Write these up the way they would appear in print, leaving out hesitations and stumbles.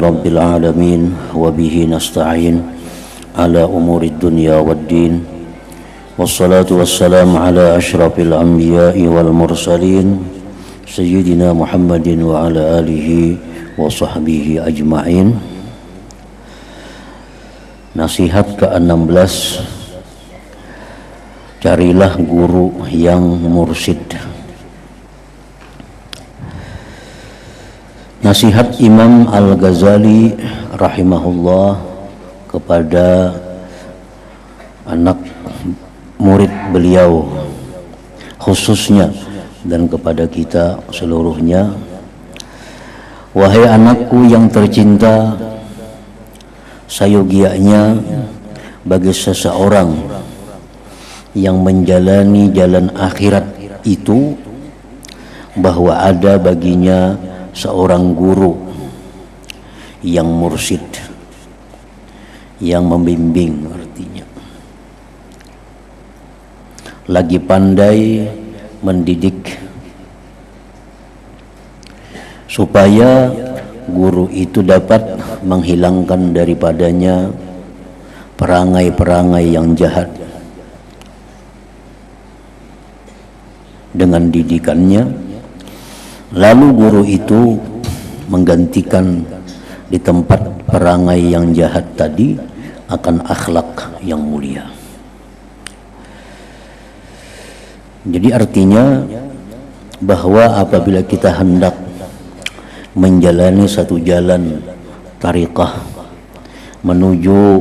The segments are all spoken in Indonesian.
rabbil alamin wa bihi nasta'in ala umuri dunya waddin wassalatu wassalamu ala asyrafil anbiya'i wal mursalin sayyidina Muhammadin wa ala alihi wa sahbihi ajma'in. Nasihat ke-16, carilah guru yang mursyid. Nasihat Imam Al-Ghazali rahimahullah kepada anak murid beliau khususnya dan kepada kita seluruhnya. Wahai anakku yang tercinta, sayogianya bagi seseorang yang menjalani jalan akhirat itu bahwa ada baginya seorang guru yang mursyid, yang membimbing, artinya lagi pandai mendidik supaya guru itu dapat menghilangkan daripadanya perangai-perangai yang jahat dengan didikannya. Lalu guru itu menggantikan di tempat perangai yang jahat tadi akan akhlak yang mulia. Jadi artinya bahwa apabila kita hendak menjalani satu jalan tariqah menuju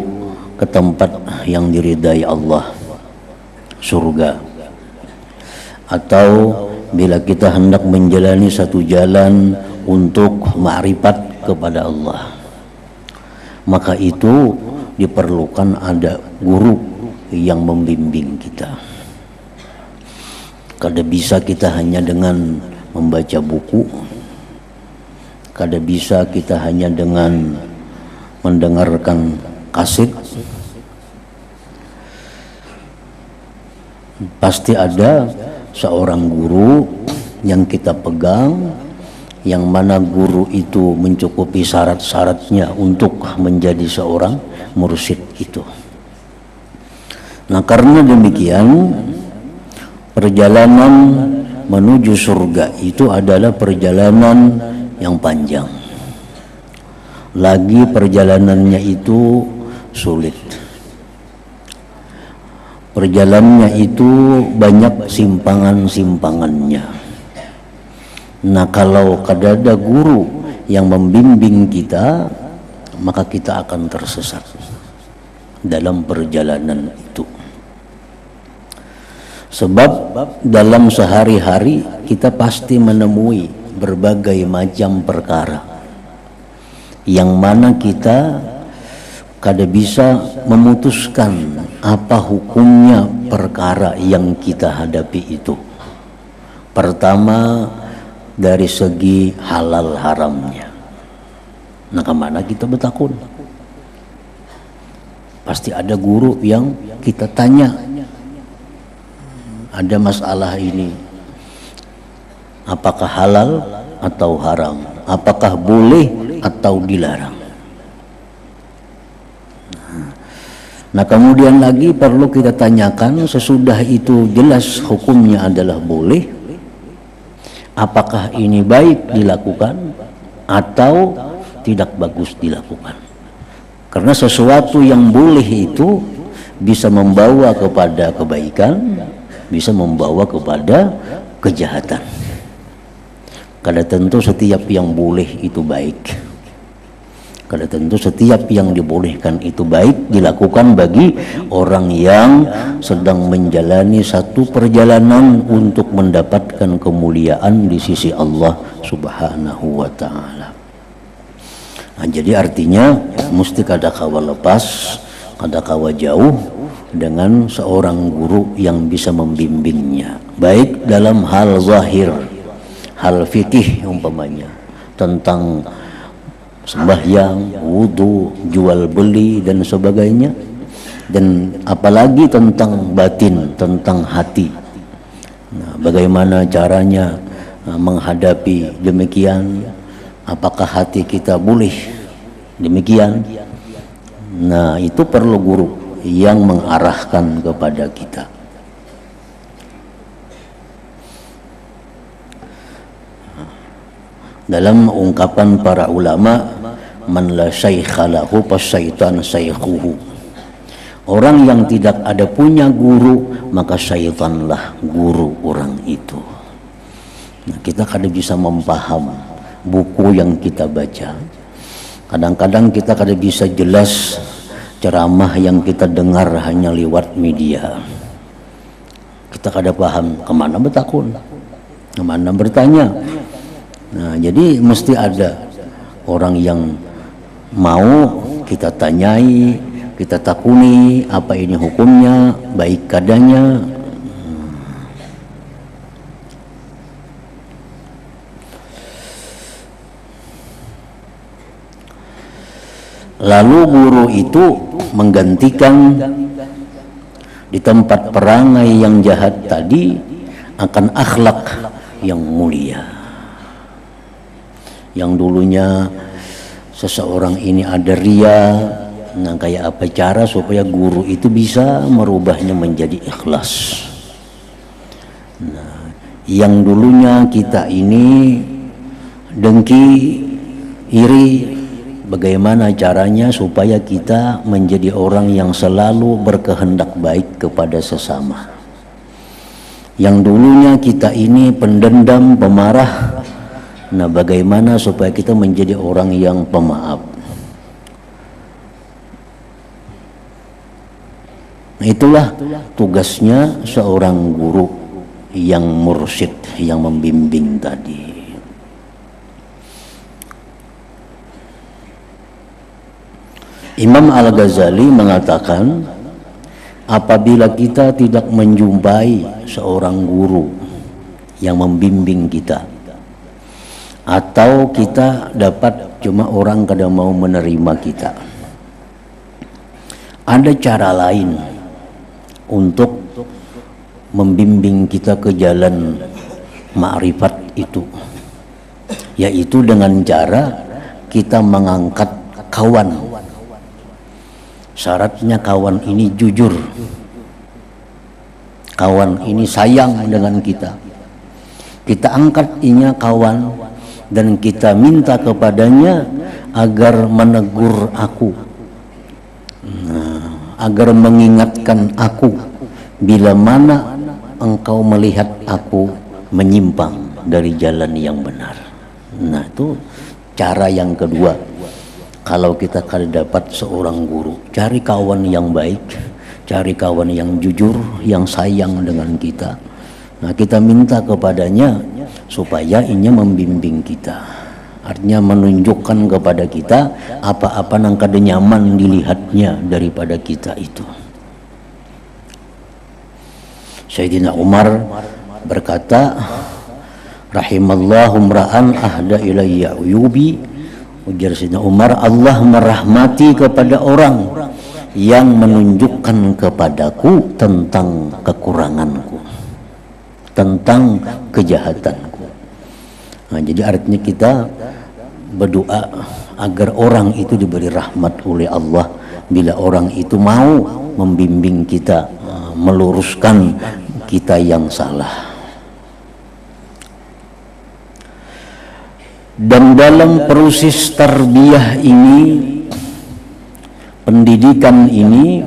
ke tempat yang diridai Allah, surga, atau bila kita hendak menjalani satu jalan untuk ma'rifat kepada Allah, maka itu diperlukan ada guru yang membimbing kita. Kada bisa kita hanya dengan membaca buku, kada bisa kita hanya dengan mendengarkan kaset. Pasti ada seorang guru yang kita pegang, yang mana guru itu mencukupi syarat-syaratnya untuk menjadi seorang mursyid itu. Nah, karena demikian perjalanan menuju surga itu adalah perjalanan yang panjang. Lagi perjalanannya itu sulit. Perjalanannya itu banyak simpangan-simpangannya. Nah, kalau kada ada guru yang membimbing kita, maka kita akan tersesat dalam perjalanan itu. Sebab dalam sehari-hari kita pasti menemui berbagai macam perkara yang mana kita kada bisa memutuskan apa hukumnya perkara yang kita hadapi itu. Pertama, dari segi halal haramnya. Nah, kemana kita bertakun? Pasti ada guru yang kita tanya, ada masalah ini, apakah halal atau haram, apakah boleh atau dilarang. Nah, kemudian lagi perlu kita tanyakan, sesudah itu jelas hukumnya adalah boleh, apakah ini baik dilakukan atau tidak bagus dilakukan. Karena sesuatu yang boleh itu bisa membawa kepada kebaikan, bisa membawa kepada kejahatan. Kada tentu setiap yang boleh itu baik. Kada tentu setiap yang dibolehkan itu baik dilakukan bagi orang yang sedang menjalani satu perjalanan untuk mendapatkan kemuliaan di sisi Allah Subhanahu wa ta'ala. Nah, jadi artinya mesti kada kawa lepas, kada kawa jauh dengan seorang guru yang bisa membimbingnya, baik dalam hal zahir, hal fikih umpamanya, tentang sembahyang, wudu, jual beli dan sebagainya, dan apalagi tentang batin, tentang hati. Nah, bagaimana caranya menghadapi demikian? Apakah hati kita boleh Demikian. Nah, itu perlu guru yang mengarahkan kepada kita. Dalam ungkapan para ulama, man la syaikha lahu fasyaitan syaikhuhu. Orang yang tidak ada punya guru, maka syaitanlah guru orang itu. Nah, kita kadang bisa memaham buku yang kita baca. Kadang-kadang kita kadang bisa jelas ceramah yang kita dengar hanya lewat media. Kita kadang paham kemana bertakun, kemana bertanya. Nah, jadi mesti ada orang yang mau kita tanyai, kita takuni apa ini hukumnya, baik kadanya. Lalu guru itu menggantikan di tempat perangai yang jahat tadi akan akhlak yang mulia. Yang dulunya seseorang ini ada ria, nah kayak apa cara supaya guru itu bisa merubahnya menjadi ikhlas. Nah, yang dulunya kita ini dengki, iri, bagaimana caranya supaya kita menjadi orang yang selalu berkehendak baik kepada sesama. Yang dulunya kita ini pendendam, pemarah, nah bagaimana supaya kita menjadi orang yang pemaaf. Nah, itulah tugasnya seorang guru yang mursyid, yang membimbing tadi. Imam Al-Ghazali mengatakan, apabila kita tidak menjumpai seorang guru yang membimbing kita, atau kita dapat cuma orang kadang mau menerima kita, ada cara lain untuk membimbing kita ke jalan ma'rifat itu, yaitu dengan cara kita mengangkat kawan. Syaratnya kawan ini jujur, kawan ini sayang dengan kita. Kita angkat inya kawan dan kita minta kepadanya agar menegur aku, agar mengingatkan aku bila mana engkau melihat aku menyimpang dari jalan yang benar. Nah, itu cara yang kedua. Kalau kita dapat seorang guru, cari kawan yang baik, cari kawan yang jujur, yang sayang dengan kita. Nah, kita minta kepadanya supaya inya membimbing kita. Artinya menunjukkan kepada kita apa-apa yang kada nyaman dilihatnya daripada kita itu. Sayyidina Umar berkata, rahimallahu mra'an ahda ilayya uyubi. Ujar Sayyidina Umar, Allah merahmati kepada orang yang menunjukkan kepadaku tentang kekuranganku, tentang kejahatanku. Nah, jadi artinya kita berdoa agar orang itu diberi rahmat oleh Allah bila orang itu mau membimbing kita, meluruskan kita yang salah. Dan dalam proses tarbiyah ini, pendidikan ini,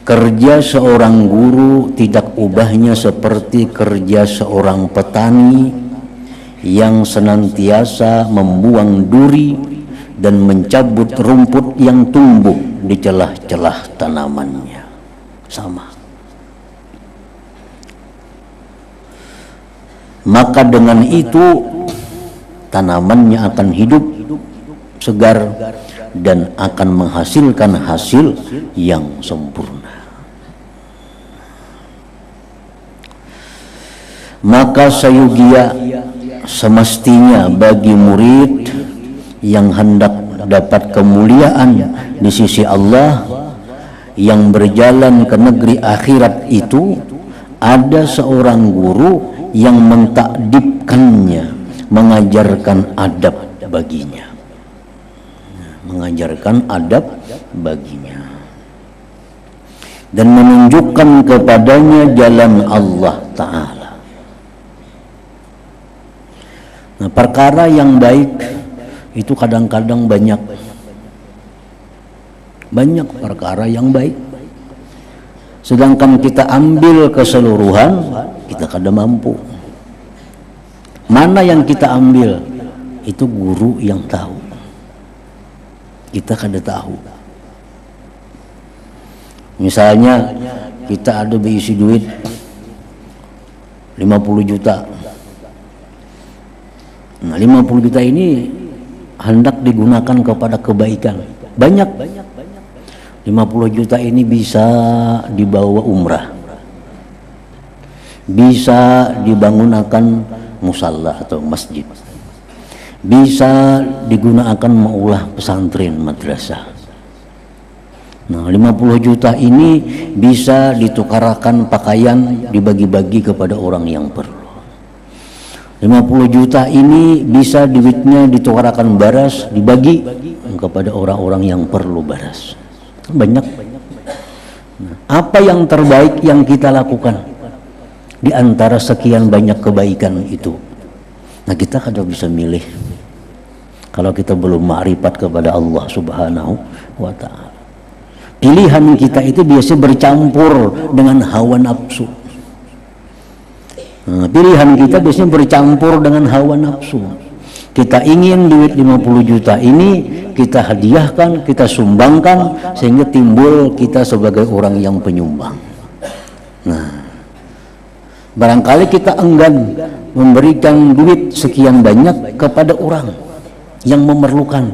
kerja seorang guru tidak ubahnya seperti kerja seorang petani yang senantiasa membuang duri dan mencabut rumput yang tumbuh di celah-celah tanamannya. Sama. Maka dengan itu tanamannya akan hidup segar dan akan menghasilkan hasil yang sempurna. Maka sayugia semestinya bagi murid yang hendak dapat kemuliaan di sisi Allah, yang berjalan ke negeri akhirat itu, ada seorang guru yang mentakdibkannya, mengajarkan adab baginya. mengajarkan adab baginya dan menunjukkan kepadanya jalan Allah Ta'ala. Nah, perkara yang baik itu kadang-kadang banyak perkara yang baik, sedangkan kita ambil keseluruhan kita kadang mampu. Mana yang kita ambil itu guru yang tahu, kita kada tahu. Misalnya kita ada berisi duit 50 juta. Nah, 50 juta ini hendak digunakan kepada kebaikan. Banyak. 50 juta ini bisa dibawa umrah. Bisa dibangunkan musalla atau masjid. Bisa digunakan maulah pesantren madrasah. Nah, 50 juta ini bisa ditukarkan pakaian, dibagi-bagi kepada orang yang perlu. 50 juta ini bisa duitnya ditukarkan baras, dibagi kepada orang-orang yang perlu baras. Banyak. Nah, apa yang terbaik yang kita lakukan di antara sekian banyak kebaikan itu? Nah, kita kada bisa milih kalau kita belum ma'rifat kepada Allah Subhanahu wa Ta'ala. Pilihan kita itu biasa bercampur dengan hawa nafsu. Nah, pilihan kita biasanya bercampur dengan hawa nafsu. Kita ingin duit 50 juta ini kita hadiahkan, kita sumbangkan, sehingga timbul kita sebagai orang yang penyumbang. Nah, barangkali kita enggan memberikan duit sekian banyak kepada orang yang memerlukan,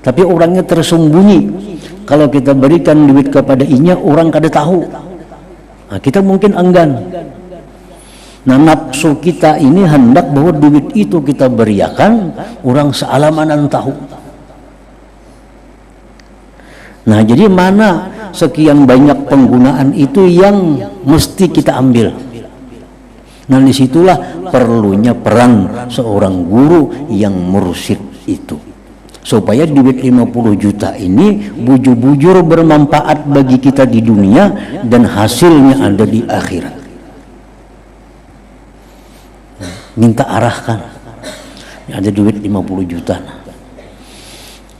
tapi orangnya tersembunyi. Kalau kita berikan duit kepada inya, orang kada tahu. Nah, kita mungkin enggan. Nah, nafsu kita ini hendak bahwa duit itu kita beriakan, orang sealamanan tahu. Nah, jadi mana sekian banyak penggunaan itu yang mesti kita ambil. Nah, disitulah perlunya peran seorang guru yang mursyid itu, supaya duit 50 juta ini bujur-bujur bermanfaat bagi kita di dunia dan hasilnya ada di akhirat. Minta arahkan, ada duit 50 juta,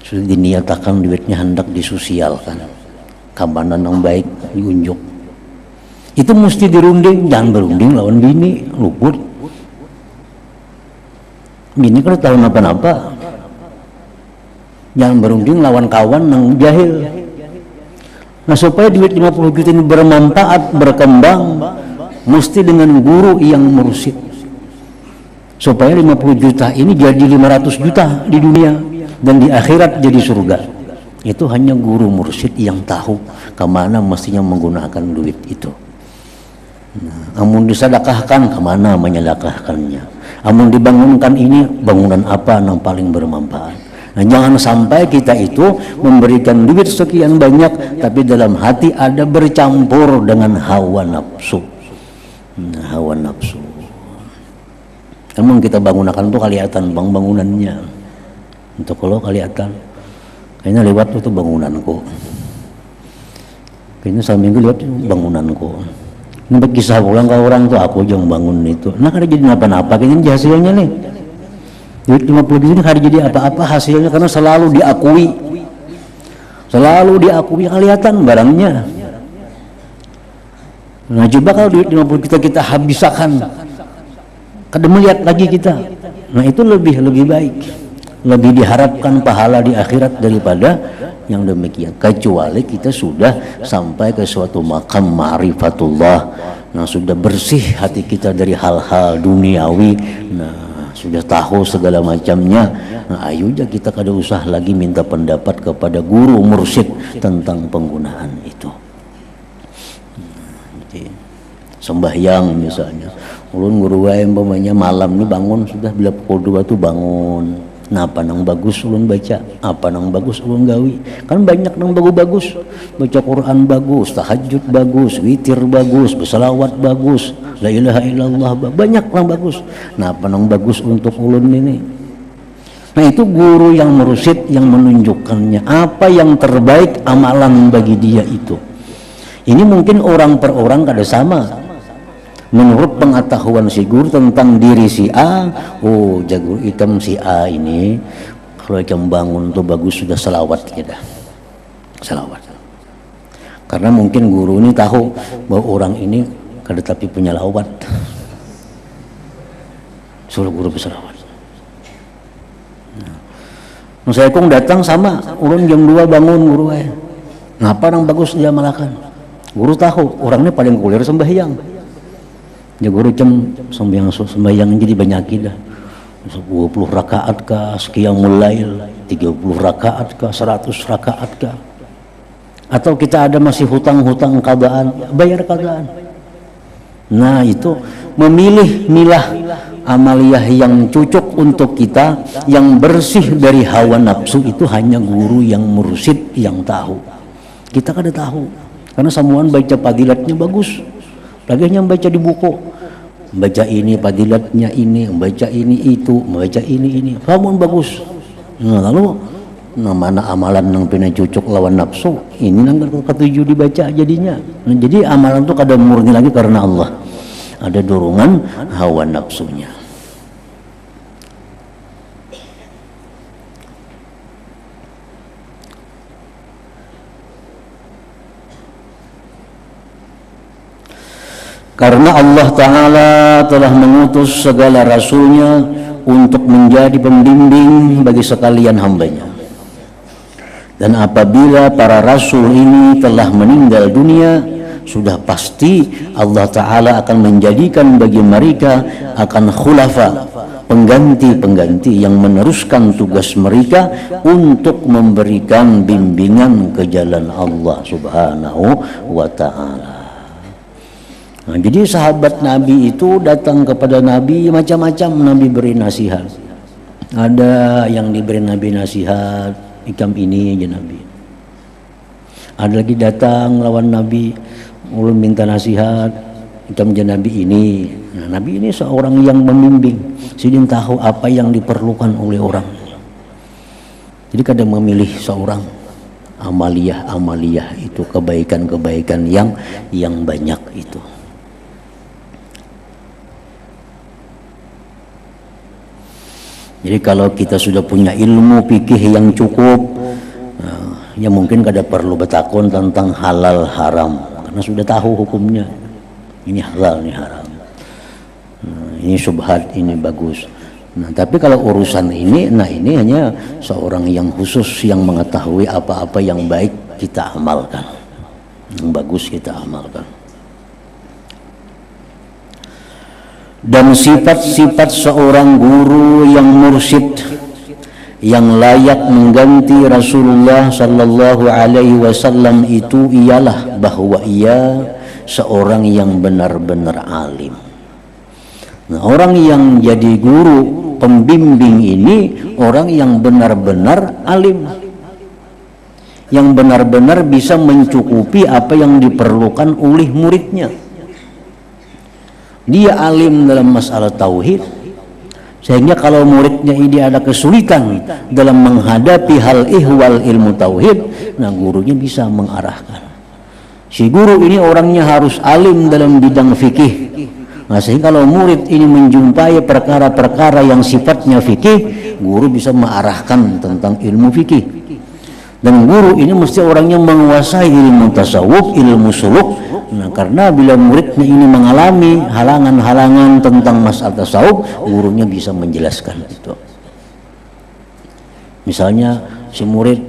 sudah diniatakan duitnya hendak disosialkan, kabanan yang baik diunjuk. Itu mesti dirunding, jangan berunding lawan bini, luput. Bini kalau tahu napa-napa, jangan berunding lawan kawan yang jahil. Nah, supaya duit 50 juta ini bermanfaat, berkembang, mesti dengan guru yang mursyid. Supaya 50 juta ini jadi 500 juta di dunia dan di akhirat jadi surga. Itu hanya guru mursyid yang tahu kemana mestinya menggunakan duit itu. Nah, amun disedekahkan kemana menyedekahkannya. Amun dibangunkan ini bangunan apa yang paling bermanfaat. Nah, jangan sampai kita itu memberikan duit sekian banyak tapi dalam hati ada bercampur dengan hawa nafsu. Nah, hawa nafsu. Emang kita bangunakan tuh kelihatan bangunannya. Untuk kalau kelihatan, kayaknya lewat tuh bangunanku. Kayaknya seminggu lewat bangunanku. Ini berkisah pulang ke orang tuh aku yang bangun itu. Nah, kada jadi apa-apa, kayaknya hasilnya nih. Duit 50 juta ini kada jadi apa-apa hasilnya karena selalu diakui. Selalu diakui kelihatan barangnya. Nah, coba kalau duit 50 juta kita habiskan, kada melihat lagi kita. Nah, itu lebih baik, lebih diharapkan pahala di akhirat daripada yang demikian. Kecuali kita sudah sampai ke suatu makam ma'rifatullah. Nah, sudah bersih hati kita dari hal-hal duniawi. Nah, sudah tahu segala macamnya. Nah, ayo aja kita kada usah lagi minta pendapat kepada guru mursyid tentang penggunaan itu. Sembahyang misalnya, ulun guru wae umpamanya malam nih bangun sudah bila pukul 2 tuh bangun. Nah, apa nang bagus ulun baca, apa nang bagus ulun gawi. Kan banyak nang bagus-bagus. Baca Quran bagus, tahajud bagus, witir bagus, berselawat bagus, la ilaha illallah banyak nang bagus. Nah, apa nang bagus untuk ulun ini? Nah itu guru yang mursyid yang menunjukkannya apa yang terbaik amalan bagi dia itu. Ini mungkin orang per orang kada sama. Menurut pengetahuan si guru tentang diri si A, oh jago ikam si A ini kalau ikam bangun tuh bagus, sudah selawat kita. Selawat. Karena mungkin guru ini tahu bahwa orang ini kada tapi punya lawat. Suruh guru berselawat. Saya kong datang sama ulun jam 2 bangun guru ngapa nang bagus dia malakan. Guru tahu orangnya paling kuliah sembahyang. Ya guru jam sembahyang jadi banyak dah. 20 rakaat kah, sekian mulail, 30 rakaat kah, 100 rakaat kah. Atau kita ada masih hutang-hutang qadaan, bayar qadaan. Nah itu memilih milah amaliyah yang cocok untuk kita, yang bersih dari hawa nafsu, itu hanya guru yang mursyid yang tahu. Kita kada tahu, karena samuan baca padilatnya bagus, lagi hanya baca di buku, baca ini padilatnya ini, baca ini itu, baca ini, samuan bagus. Nah lalu mana amalan yang pina cocok lawan nafsu, ini nang ketujuh dibaca jadinya. Nah, jadi amalan itu kada murni lagi karena Allah, ada dorongan hawa nafsunya. Karena Allah Ta'ala telah mengutus segala rasulnya untuk menjadi pembimbing bagi sekalian hambanya. Dan apabila para rasul ini telah meninggal dunia, sudah pasti Allah Ta'ala akan menjadikan bagi mereka akan khulafa, pengganti-pengganti yang meneruskan tugas mereka untuk memberikan bimbingan ke jalan Allah Subhanahu wa Ta'ala. Nah, jadi sahabat Nabi itu datang kepada Nabi, macam-macam Nabi beri nasihat. Ada yang diberi Nabi nasihat, ikam ini aja Nabi. Ada lagi datang lawan Nabi, ulun minta nasihat, ikam aja Nabi ini. Nah, Nabi ini seorang yang membimbing, sidin tahu apa yang diperlukan oleh orang. Jadi kadang memilih seorang amaliyah itu, kebaikan-kebaikan yang banyak itu. Jadi kalau kita sudah punya ilmu fikih yang cukup, ya mungkin kada perlu bertakun tentang halal haram, karena sudah tahu hukumnya. Ini halal, ini haram. Ini syubhat, ini bagus. Nah, tapi kalau urusan ini, nah ini hanya seorang yang khusus yang mengetahui apa-apa yang baik kita amalkan, yang bagus kita amalkan. Dan sifat-sifat seorang guru yang mursyid yang layak mengganti Rasulullah sallallahu alaihi wasallam itu ialah bahwa ia seorang yang benar-benar alim. Nah, orang yang jadi guru pembimbing ini orang yang benar-benar alim, yang benar-benar bisa mencukupi apa yang diperlukan oleh muridnya. Dia alim dalam masalah tauhid, sehingga kalau muridnya ini ada kesulitan dalam menghadapi hal ihwal ilmu tauhid, nah gurunya bisa mengarahkan. Si guru ini orangnya harus alim dalam bidang fikih. Nah, sehingga kalau murid ini menjumpai perkara-perkara yang sifatnya fikih, guru bisa mengarahkan tentang ilmu fikih. Dan guru ini mesti orangnya menguasai ilmu tasawuf, ilmu suluk. Nah, karena bila muridnya ini mengalami halangan-halangan tentang masalah tasawuf, gurunya bisa menjelaskan itu. Misalnya si murid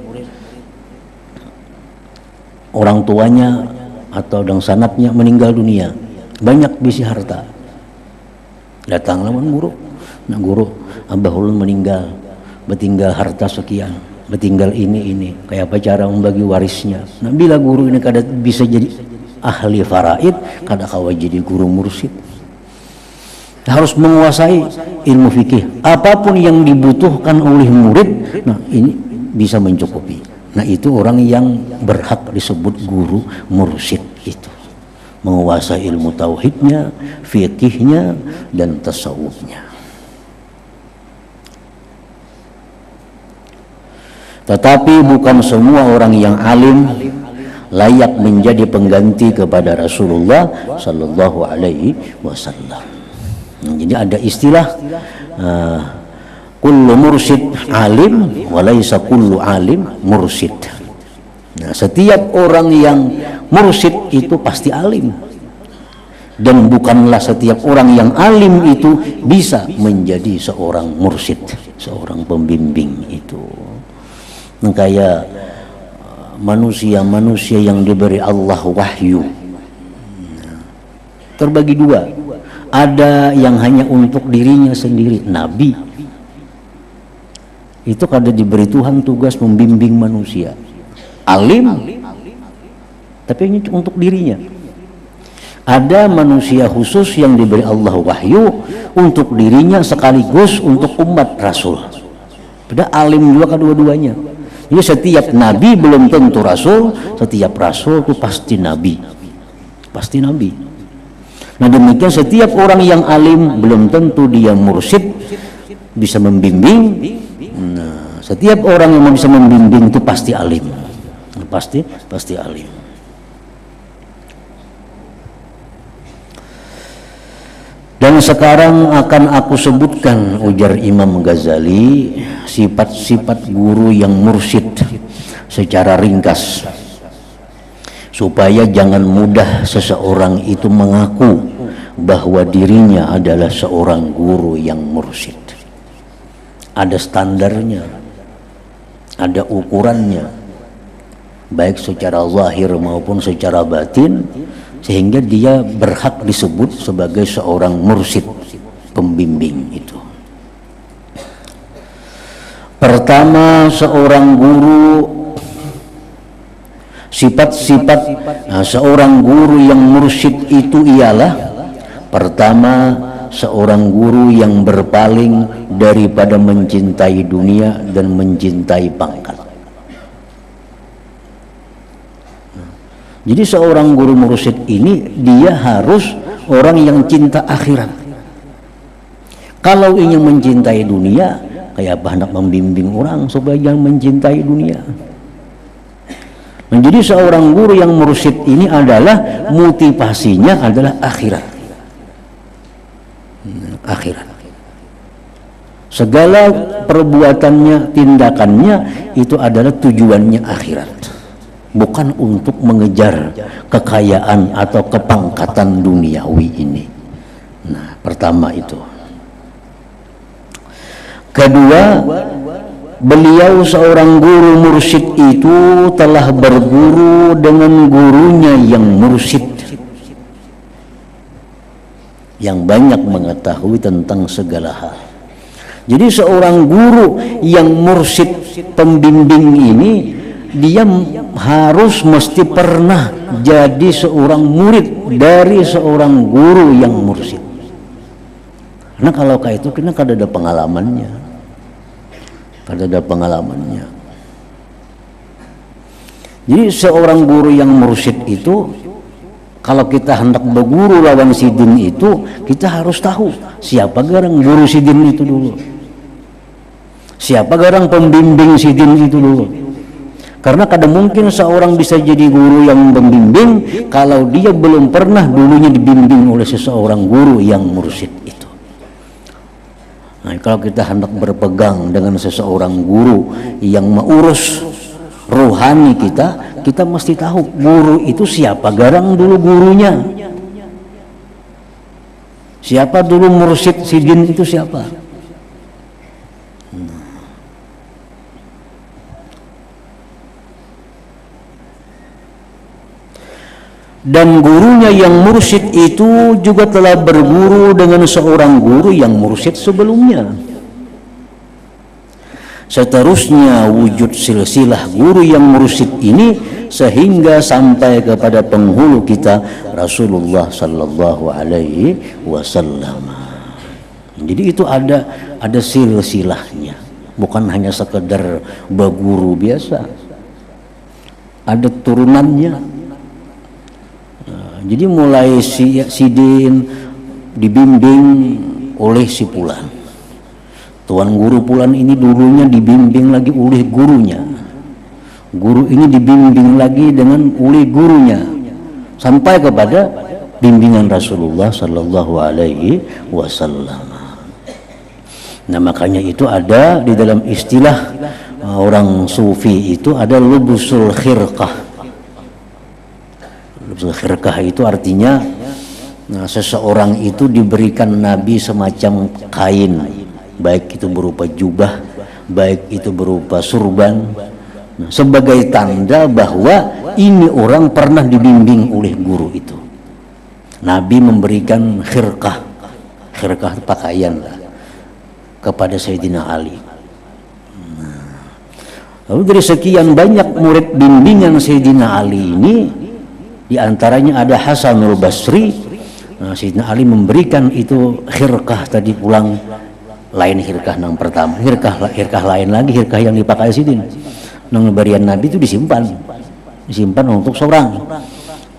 orang tuanya atau dang sanatnya meninggal dunia, banyak bisi harta. Datang lawan guru. Nah, guru, abah ulun meninggal, bertinggal harta sekian, bertinggal ini, kayak apa cara membagi warisnya. Nah, bila guru ini kada bisa jadi ahli faraid, kada kawa jadi guru mursyid. Harus menguasai ilmu fikih. Apapun yang dibutuhkan oleh murid, nah ini bisa mencukupi. Nah, itu orang yang berhak disebut guru mursyid itu. Menguasai ilmu tauhidnya, fikihnya, dan tasawufnya. Tetapi bukan semua orang yang alim layak menjadi pengganti kepada Rasulullah sallallahu alaihi wasallam. Jadi ada istilah kullu mursyid alim wa laisa kullu alim mursyid. Nah, setiap orang yang mursyid itu pasti alim, dan bukanlah setiap orang yang alim itu bisa menjadi seorang mursyid, seorang pembimbing itu. Kayak manusia-manusia yang diberi Allah wahyu terbagi dua. Ada yang hanya untuk dirinya sendiri, nabi itu kada diberi Tuhan tugas membimbing manusia, alim tapi hanya untuk dirinya. Ada manusia khusus yang diberi Allah wahyu untuk dirinya sekaligus untuk umat Rasul. Padahal alim juga kedua-duanya. Jadi setiap nabi belum tentu rasul, setiap rasul itu pasti nabi, pasti nabi. Nah demikian setiap orang yang alim belum tentu dia mursyid, bisa membimbing. Nah, setiap orang yang bisa membimbing itu pasti alim, pasti alim. Dan sekarang akan aku sebutkan, ujar Imam Ghazali, sifat-sifat guru yang mursyid secara ringkas, supaya jangan mudah seseorang itu mengaku bahwa dirinya adalah seorang guru yang mursyid. Ada standarnya, ada ukurannya, baik secara zahir maupun secara batin, sehingga dia berhak disebut sebagai seorang mursyid, pembimbing itu. Pertama, seorang guru, sifat-sifat seorang guru yang mursyid itu ialah: pertama, seorang guru yang berpaling daripada mencintai dunia dan mencintai pangkat. Jadi seorang guru mursyid ini dia harus orang yang cinta akhirat. Kalau ingin mencintai dunia, kayak apa hendak membimbing orang supaya jangan mencintai dunia. Menjadi seorang guru yang mursyid ini adalah motivasinya adalah akhirat. Akhirat. Segala perbuatannya, tindakannya itu adalah tujuannya akhirat. Bukan untuk mengejar kekayaan atau kepangkatan duniawi ini. Nah, pertama itu. Kedua, beliau seorang guru mursyid itu telah berguru dengan gurunya yang mursyid, yang banyak mengetahui tentang segala hal. Jadi seorang guru yang mursyid, pembimbing ini, dia harus mesti pernah jadi seorang murid dari seorang guru yang mursyid. Karena kalau kayak itu kita kada ada pengalamannya, Jadi seorang guru yang mursyid itu, kalau kita hendak berguru lawan sidin itu, kita harus tahu siapa garang guru sidin itu dulu, siapa garang pembimbing sidin itu dulu. Karena kadang mungkin seorang bisa jadi guru yang membimbing kalau dia belum pernah dulunya dibimbing oleh seseorang guru yang mursyid itu. Nah, kalau kita hendak berpegang dengan seseorang guru yang mengurus rohani kita, kita mesti tahu guru itu siapa garang dulu gurunya. Siapa dulu mursyid sidin itu siapa? Dan gurunya yang mursyid itu juga telah berguru dengan seorang guru yang mursyid sebelumnya. Seterusnya wujud silsilah guru yang mursyid ini sehingga sampai kepada penghulu kita Rasulullah sallallahu alaihi wasallam. Jadi itu ada silsilahnya, bukan hanya sekedar berguru biasa. Ada turunannya. Jadi mulai sidin dibimbing oleh si Pulan. Tuan guru Pulan ini dulunya dibimbing lagi oleh gurunya. Guru ini dibimbing lagi dengan oleh gurunya sampai kepada bimbingan Rasulullah Sallallahu Alaihi Wasallam. Nah makanya itu ada di dalam istilah orang sufi itu ada lubusul khirqah. Lubusul khirqah itu artinya seseorang itu diberikan Nabi semacam kain, baik itu berupa jubah, baik itu berupa surban, sebagai tanda bahwa ini orang pernah dibimbing oleh guru itu. Nabi memberikan khirqah, khirqah pakaian lah, kepada Sayyidina Ali. Lalu dari sekian banyak murid bimbingan Sayyidina Ali ini, diantaranya ada Hasanul Basri. Sayyidina Ali memberikan itu khirqah tadi pulang, lain khirqah yang pertama, khirqah lain lagi, khirqah yang dipakai Sayyidina. Nang berian Nabi itu disimpan untuk seorang.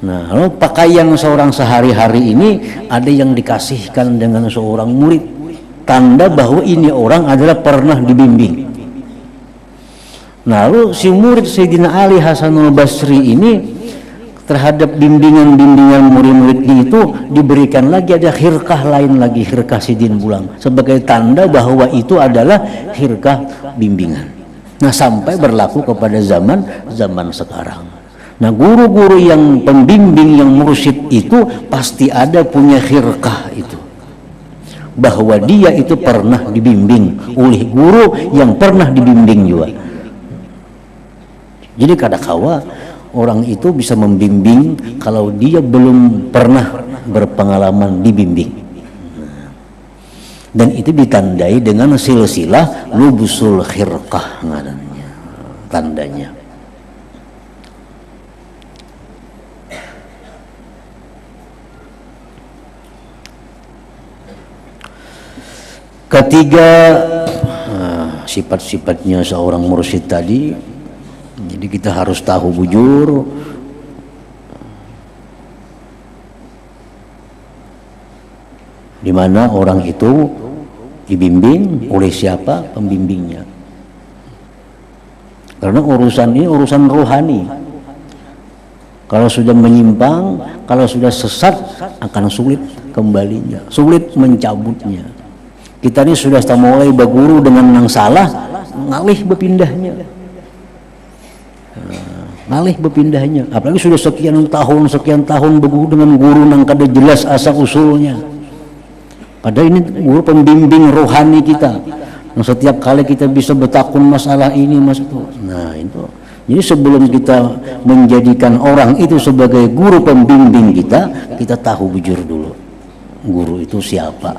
Nah, lalu pakaian seorang sehari-hari ini ada yang dikasihkan dengan seorang murid, tanda bahwa ini orang adalah pernah dibimbing. Nah, lalu si murid Sayyidina Ali Hasanul Basri ini terhadap bimbingan murid-muridnya itu diberikan lagi ada khirqah lain lagi, khirqah Sidin Bulang, sebagai tanda bahwa itu adalah khirqah bimbingan. Nah, sampai berlaku kepada zaman sekarang. Nah, guru-guru yang pembimbing, yang mursyid itu pasti ada punya khirqah itu, bahwa dia itu pernah dibimbing oleh guru yang pernah dibimbing juga. Jadi kadangkala orang itu bisa membimbing kalau dia belum pernah berpengalaman dibimbing. Dan itu ditandai dengan silsilah lubusul khirqah ngarannya, tandanya. Ketiga, sifat-sifatnya seorang mursyid tadi. Jadi kita harus tahu bujur, di mana orang itu dibimbing oleh siapa pembimbingnya. Karena urusan ini urusan rohani. Kalau sudah menyimpang, kalau sudah sesat, akan sulit kembalinya, sulit mencabutnya. Kita ini sudah mulai berguru dengan yang salah, ngalih berpindahnya. Apalagi sudah sekian tahun berguru dengan guru yang kada jelas asal usulnya. Padahal ini guru pembimbing rohani kita, yang setiap kali kita bisa bertakun masalah ini itu. Nah itu, jadi sebelum kita menjadikan orang itu sebagai guru pembimbing kita tahu bujur dulu guru itu siapa,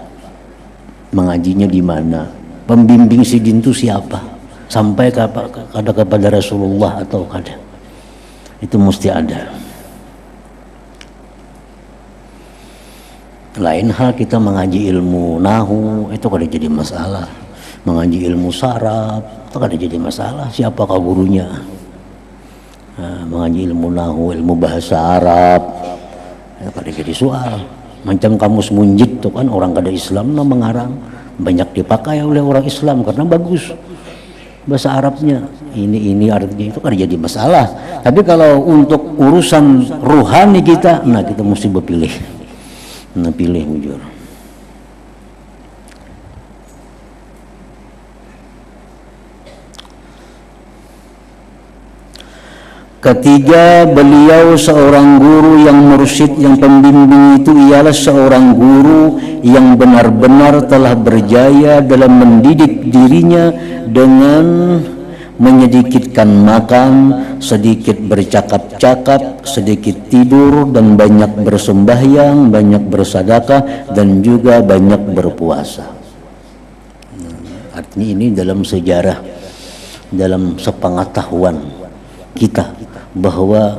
mengajinya di mana, pembimbing sidin itu siapa, sampai kepada Rasulullah atau kada. Itu mesti ada. Lain hal kita mengaji ilmu nahu, itu kada jadi masalah. Mengaji ilmu saraf, itu kada jadi masalah. Siapakah gurunya? Nah, mengaji ilmu nahu, ilmu bahasa Arab, itu kada jadi soal. Macam kamus munjid itu kan orang kada Islam mengarang, banyak dipakai oleh orang Islam karena bagus bahasa Arabnya. Ini artinya itu kan jadi masalah. Tapi kalau untuk urusan rohani kita, nah kita mesti berpilih. Nah pilih bujur. Ketiga, beliau seorang guru yang mursyid, yang pembimbing itu ialah seorang guru yang benar-benar telah berjaya dalam mendidik dirinya dengan menyedikitkan makan, sedikit bercakap-cakap, sedikit tidur, dan banyak bersembahyang, banyak bersedekah, dan juga banyak berpuasa. Artinya ini dalam sejarah, dalam sepengetahuan kita, bahwa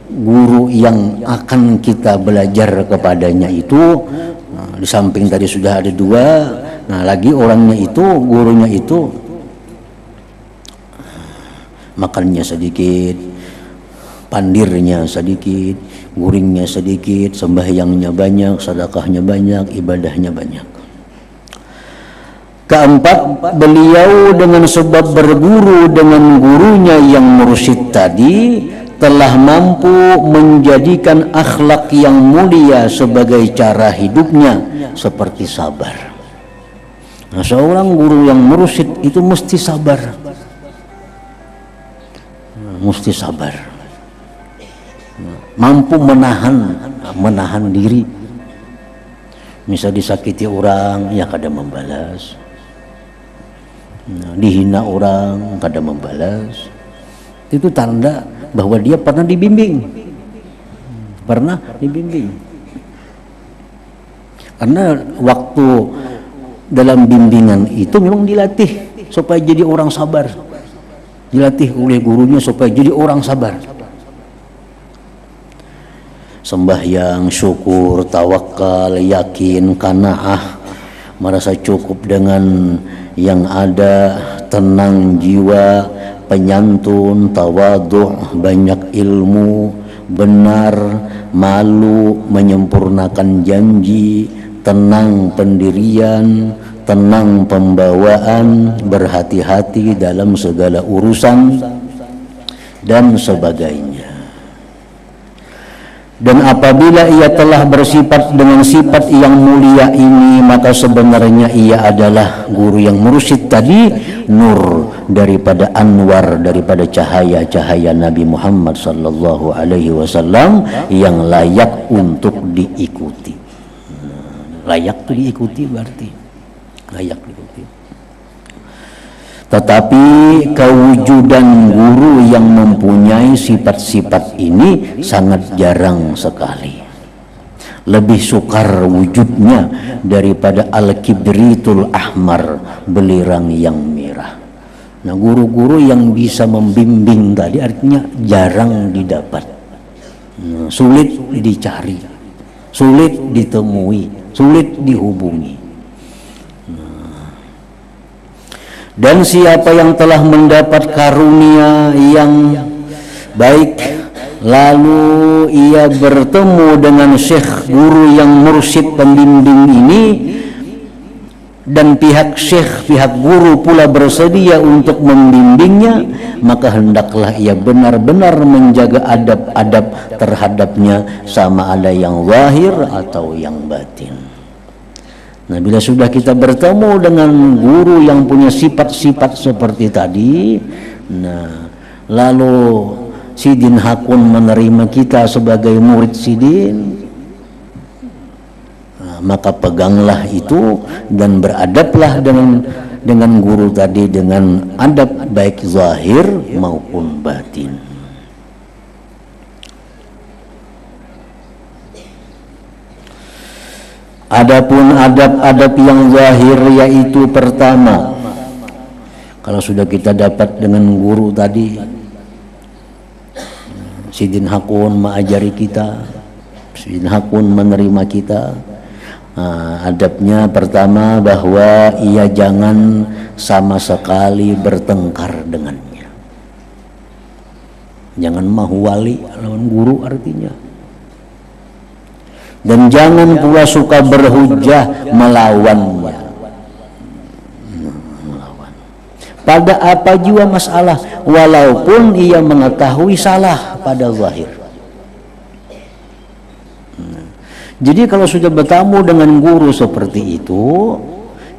guru yang akan kita belajar kepadanya itu, di samping tadi sudah ada dua, nah lagi orangnya itu, gurunya itu makannya sedikit, pandirnya sedikit, guringnya sedikit, sembahyangnya banyak, sedekahnya banyak, ibadahnya banyak. Keempat, beliau dengan sebab berguru dengan gurunya yang mursyid tadi telah mampu menjadikan akhlak yang mulia sebagai cara hidupnya, seperti sabar. Nah, seorang guru yang mursyid itu mesti sabar, mesti sabar, mampu menahan diri. Misal disakiti orang, ya kada membalas. Dihina orang, kada membalas. Itu tanda bahwa dia pernah dibimbing. Karena waktu dalam bimbingan itu memang dilatih supaya jadi orang sabar. Dilatih oleh gurunya supaya jadi orang sabar. Sembahyang, syukur, tawakal, yakin, qanaah, merasa cukup dengan yang ada, tenang jiwa, penyantun, tawadhu, banyak ilmu, benar, malu, menyempurnakan janji, tenang pendirian, tenang pembawaan, berhati-hati dalam segala urusan, dan sebagainya. Dan apabila ia telah bersifat dengan sifat yang mulia ini, maka sebenarnya ia adalah guru yang mursyid tadi, nur daripada anwar, daripada cahaya-cahaya Nabi Muhammad sallallahu alaihi wasallam yang layak untuk diikuti. Layak itu diikuti berarti layak diikuti. Tetapi kewujudan guru yang mempunyai sifat-sifat ini sangat jarang sekali. Lebih sukar wujudnya daripada al-kibritul ahmar, belirang yang merah. Nah, guru-guru yang bisa membimbing tadi artinya jarang didapat. Sulit dicari, sulit ditemui, sulit dihubungi. Dan siapa yang telah mendapat karunia yang baik, lalu ia bertemu dengan syekh guru yang mursyid pembimbing ini, dan pihak syekh, pihak guru pula bersedia untuk membimbingnya, maka hendaklah ia benar-benar menjaga adab-adab terhadapnya, sama ada yang zahir atau yang batin. Nah, bila sudah kita bertemu dengan guru yang punya sifat-sifat seperti tadi, nah, lalu Sidin Hakun menerima kita sebagai murid Sidin, nah, maka peganglah itu dan beradablah dengan guru tadi dengan adab baik zahir maupun batin. Adapun adab-adab yang zahir, yaitu pertama, kalau sudah kita dapat dengan guru tadi, Sidin Hakun mengajari kita, Sidin Hakun menerima kita, adabnya pertama bahwa ia jangan sama sekali bertengkar dengannya. Jangan mahu wali lawan guru artinya. Dan jangan pula suka berhujah melawannya. Pada apa jua masalah, walaupun ia mengetahui salah pada zahir. Jadi kalau sudah bertemu dengan guru seperti itu,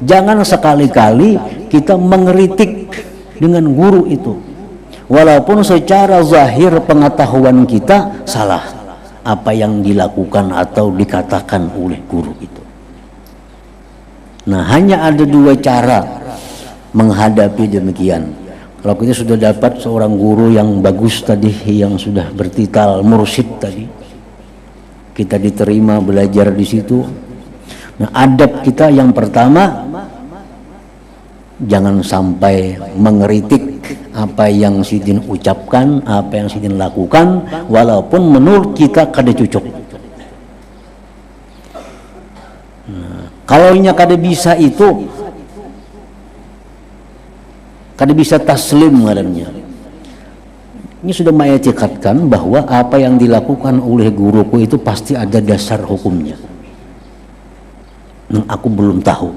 jangan sekali-kali kita mengkritik dengan guru itu, walaupun secara zahir pengetahuan kita salah apa yang dilakukan atau dikatakan oleh guru itu. Nah, hanya ada dua cara menghadapi demikian. Kalau kita sudah dapat seorang guru yang bagus tadi, yang sudah bertitel mursyid tadi, kita diterima belajar di situ. Nah, adab kita yang pertama, jangan sampai mengkritik apa yang Sidin ucapkan, apa yang Sidin lakukan, walaupun menurut kita kada cocok. Nah, kalau nya kada bisa itu, kada bisa taslim ngarannya. Ini sudah mengikatkan bahwa apa yang dilakukan oleh guruku itu pasti ada dasar hukumnya. Nah, aku belum tahu.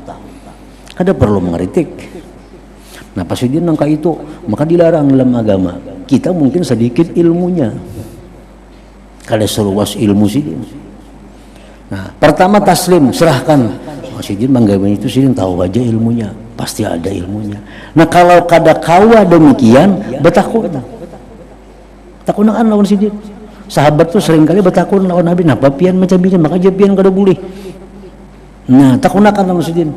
Kada perlu mengeritik. Nah pasti dia nangka itu, maka dilarang dalam agama. Kita mungkin sedikit ilmunya, kada seluas ilmu sidin. Nah pertama taslim, serahkan. Sidin manggawan itu sidin tahu aja ilmunya, pasti ada ilmunya. Nah kalau kada kawa demikian, betakun. Takunan lawan sidin. Sahabat tuh seringkali bertakun lawan Nabi, napa pian macam ini, maka dia pian kada boleh. Nah takunakan lawan sidin.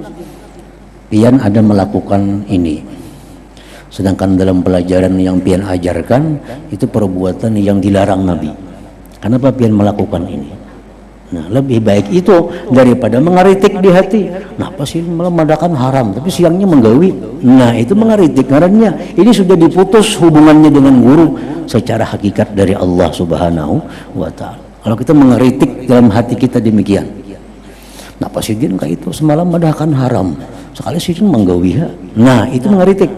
Pian ada melakukan ini, sedangkan dalam pelajaran yang pian ajarkan itu perbuatan yang dilarang Nabi. Kenapa pian melakukan ini? Nah lebih baik itu daripada mengeritik di hati. Napa sih malah madakan haram tapi siangnya menggawi. Nah itu mengeritik ngarannya. Ini sudah diputus hubungannya dengan guru secara hakikat dari Allah Subhanahu wa Ta'ala. Kalau kita mengeritik dalam hati kita demikian, napa sih dia kayak itu semalam madakan haram sekali sih menggawi. Nah itu mengeritik.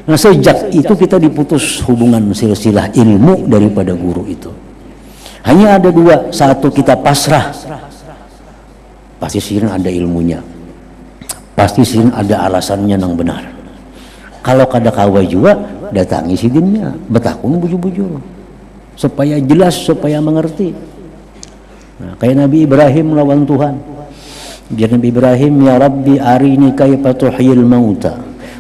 Nah sejak itu kita diputus hubungan silsilah ilmu daripada guru itu. Hanya ada dua, satu kita pasrah, pasti sih ada ilmunya, pasti sih ada alasannya yang benar. Kalau kada kawa juga datangi sidinnya, betakun bujur-bujur supaya jelas, supaya mengerti. Nah, kayak Nabi Ibrahim lawan Tuhan. Dia Nabi Ibrahim, ya Rabbi arini kaifa tuhyil mauta.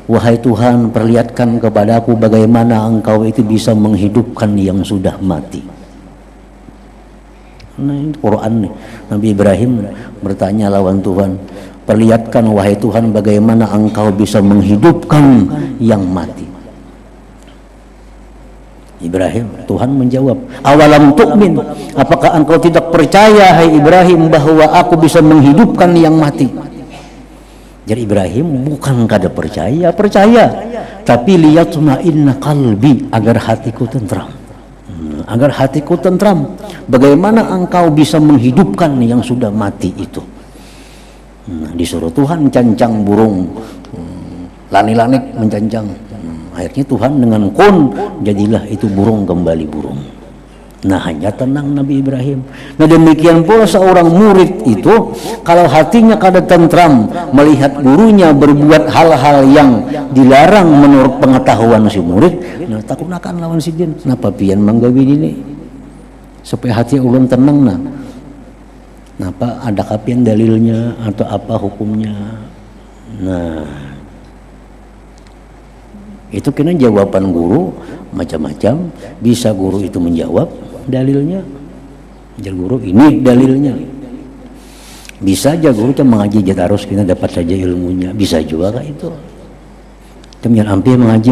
Wahai Tuhan, perlihatkan kepadaku bagaimana engkau itu bisa menghidupkan yang sudah mati. Nah ini Quran nih. Nabi Ibrahim bertanya lawan Tuhan, perlihatkan wahai Tuhan bagaimana engkau bisa menghidupkan yang mati. Ibrahim, Tuhan menjawab, awalam tu'min, apakah engkau tidak percaya hai Ibrahim bahwa aku bisa menghidupkan yang mati? Jadi Ibrahim bukan kada percaya, tapi liyatma'inna qalbi, agar hatiku tentram. Agar hatiku tentram, bagaimana engkau bisa menghidupkan yang sudah mati itu. Nah, disuruh Tuhan cancang burung, lani-lanik mencancang. Akhirnya Tuhan dengan kun, jadilah itu burung kembali burung. Nah hanya tenang Nabi Ibrahim. Nah demikian pula seorang murid itu, kalau hatinya kada tentram melihat gurunya berbuat hal-hal yang dilarang menurut pengetahuan si murid, nah takunakan lawan sidin. Napa pian manggawi ini supaya hati ulun tenang. Nah napa ada kapian dalilnya atau apa hukumnya? Nah itu kena jawaban guru macam-macam. Bisa guru itu menjawab dalilnya, jadi guru ini dalilnya. Bisa aja guru cuma mengaji terus kita dapat saja ilmunya, bisa juga kak itu. Kemudian hampir mengaji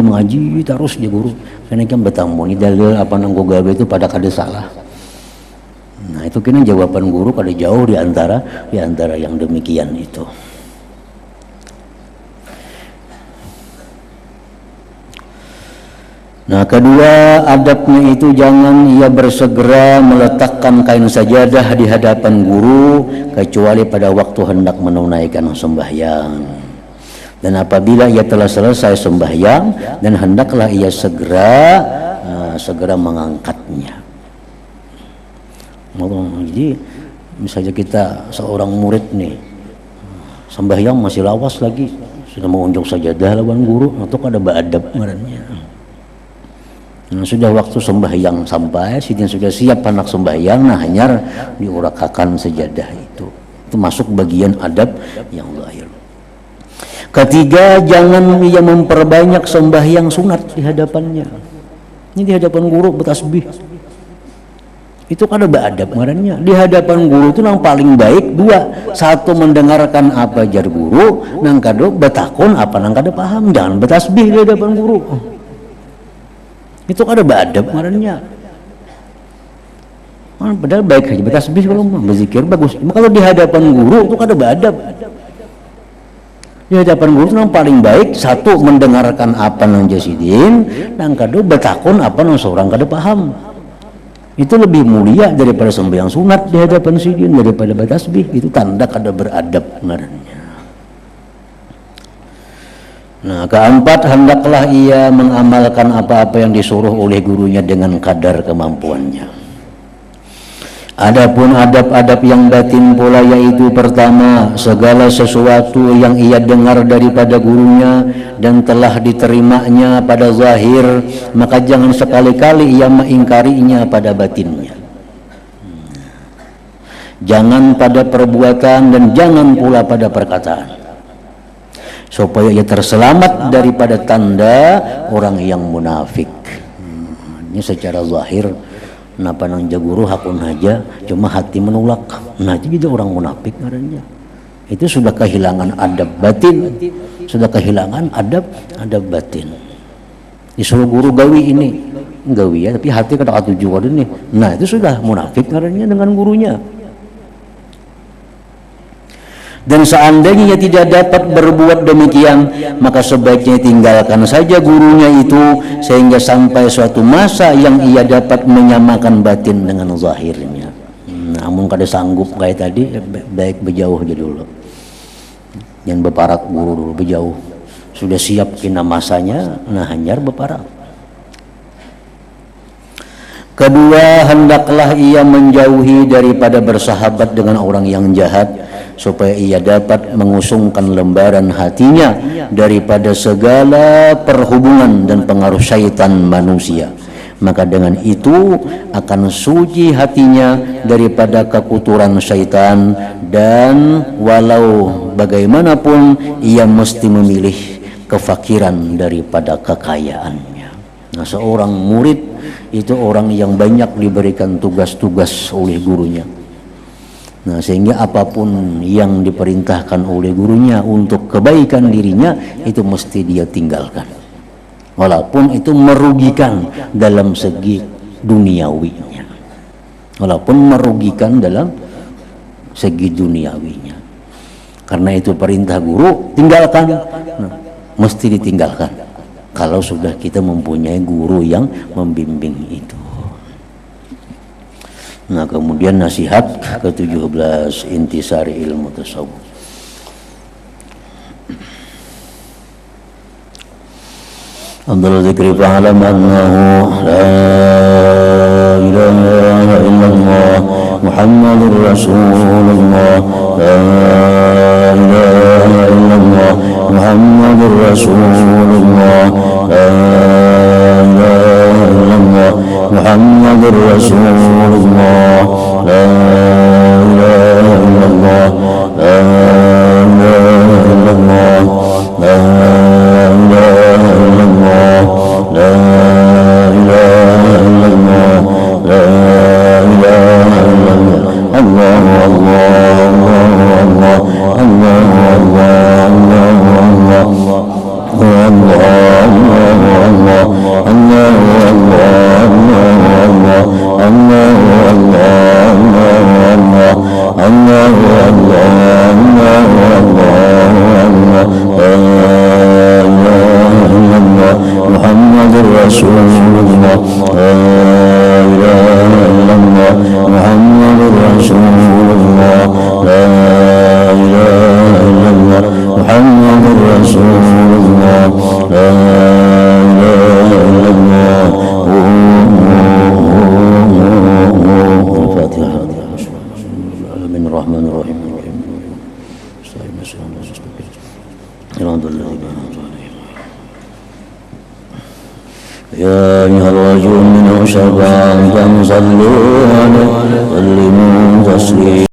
terus dia guru, karena kan bertamu ini dalil apa nanggo gawe itu pada kada salah. Nah itu kena jawaban guru kada jauh di antara yang demikian itu. Nah kedua adabnya itu jangan ia bersegera meletakkan kain sajadah di hadapan guru kecuali pada waktu hendak menunaikan sembahyang. Dan apabila ia telah selesai sembahyang dan hendaklah ia segera mengangkatnya. Jadi misalnya kita seorang murid nih sembahyang masih lawas lagi, sudah mau unjuk sajadah lawan guru, atau ada beadab ngarannya. Nah, sudah waktu sembahyang sampai, sidin sudah siap anak sembahyang, nah hanya diurakakan sejadah itu masuk bagian adab yang lahir. Ketiga, jangan ia memperbanyak sembahyang sunat di hadapannya. Ini di hadapan guru bertasbih. Itu kan ada adab ngarannya. Di hadapan guru itu yang paling baik dua. Satu mendengarkan apa jar guru, nang kado betakun apa nang kada paham. Jangan bertasbih di hadapan guru. Itu ada beadab ngarannya. Padahal baik saja bertasbih kalau berzikir bagus. Cuma kalau di hadapan guru itu ada beadab. Di hadapan guru itu yang paling baik satu mendengarkan apa nang jasidin, nang kado betakun apa nang seorang kada paham. Itu lebih mulia daripada sembahyang sunat di hadapan sidin, daripada bertasbih. Itu tanda kada beradab ngarannya. Nah keempat, hendaklah ia mengamalkan apa-apa yang disuruh oleh gurunya dengan kadar kemampuannya. Adapun adab-adab yang batin pula, yaitu pertama, segala sesuatu yang ia dengar daripada gurunya dan telah diterimanya pada zahir, maka jangan sekali-kali ia mengingkarinya pada batinnya. Jangan pada perbuatan dan jangan pula pada perkataan, supaya ia terselamat daripada tanda orang yang munafik. Ini secara zahir, napa nang jaguru hakun aja, cuma hati menolak. Nah itu juga orang munafik ngarannya. Itu sudah kehilangan adab batin, sudah kehilangan adab batin. Disuruh guru gawi ini, gawi ya, tapi hati kata tuju nih. Nah itu sudah munafik ngarannya dengan gurunya. Dan seandainya tidak dapat berbuat demikian, maka sebaiknya tinggalkan saja gurunya itu, sehingga sampai suatu masa yang ia dapat menyamakan batin dengan zahirnya. Namun kada sanggup kayak tadi, baik berjauh aja dulu, jangan beparat guru dulu, berjauh. Sudah siap kena masanya, nah hanyar beparat. Kedua, hendaklah ia menjauhi daripada bersahabat dengan orang yang jahat, supaya ia dapat mengusungkan lembaran hatinya daripada segala perhubungan dan pengaruh syaitan manusia. Maka dengan itu akan suci hatinya daripada kekotoran syaitan, dan walau bagaimanapun ia mesti memilih kefakiran daripada kekayaannya. Nah, seorang murid itu orang yang banyak diberikan tugas-tugas oleh gurunya. Nah, sehingga apapun yang diperintahkan oleh gurunya untuk kebaikan dirinya itu mesti dia tinggalkan, walaupun itu merugikan dalam segi duniawinya, walaupun merugikan dalam segi duniawinya. Karena itu perintah guru, tinggalkan. Nah, mesti ditinggalkan kalau sudah kita mempunyai guru yang membimbing itu. Nah, kemudian nasihat ke-17, intisari ilmu tasawuf. Abdul Zikri fa'alam annahu la ilaha illallah Muhammadur Rasulullah, la ilaha illallah Muhammadur Rasulullah, la ilaha illallah Muhammadur Rasulullah, la ilaha illallah, la ilaha illallah, la ilaha illallah, la ilaha illallah, la ilaha illallah, Allah Allah Allah Allah Muhammadur Rasulullah, la ilaha illallah Muhammadur Rasulullah, la ilaha illallah Muhammadur Rasulullah, la ilaha illallah. Al-Fatihah. Bismillahirrahmanirrahim. يا أيها الرجل من شفاعة صلوا عليه وسلموا تسليما.